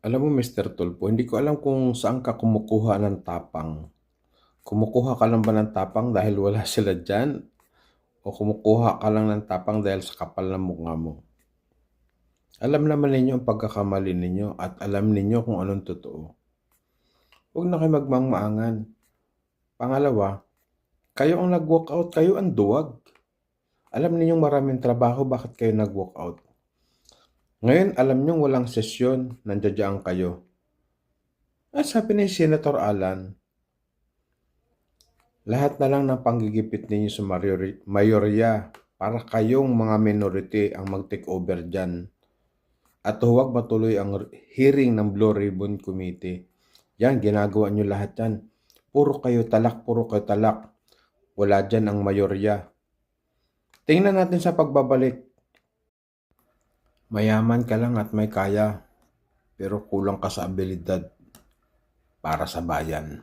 Alam mo, Mr. Tulfo, hindi ko alam kung saan ka kumukuha ng tapang. Kumukuha ka lang ba ng tapang dahil wala sila dyan? O kumukuha ka lang ng tapang dahil sa kapal ng mukha mo? Alam naman ninyo ang pagkakamali ninyo at alam ninyo kung anong totoo. Huwag na kayo magmangmaangan. Pangalawa, kayo ang nag-walkout, kayo ang duwag. Alam ninyong maraming trabaho, bakit kayo nag-walkout? Ngayon, alam ninyong walang sesyon, nandiyadyaan kayo. At sabi ni Senator Alan, lahat na lang ng panggigipit ninyo sa mayorya para kayong mga minority ang mag-take over dyan. At huwag matuloy ang hearing ng Blue Ribbon Committee. Yan, ginagawa nyo lahat yan. Puro kayo talak. Wala dyan ang mayorya. Tingnan natin sa pagbabalik. Mayaman ka lang at may kaya, pero kulang ka sa abilidad para sa bayan.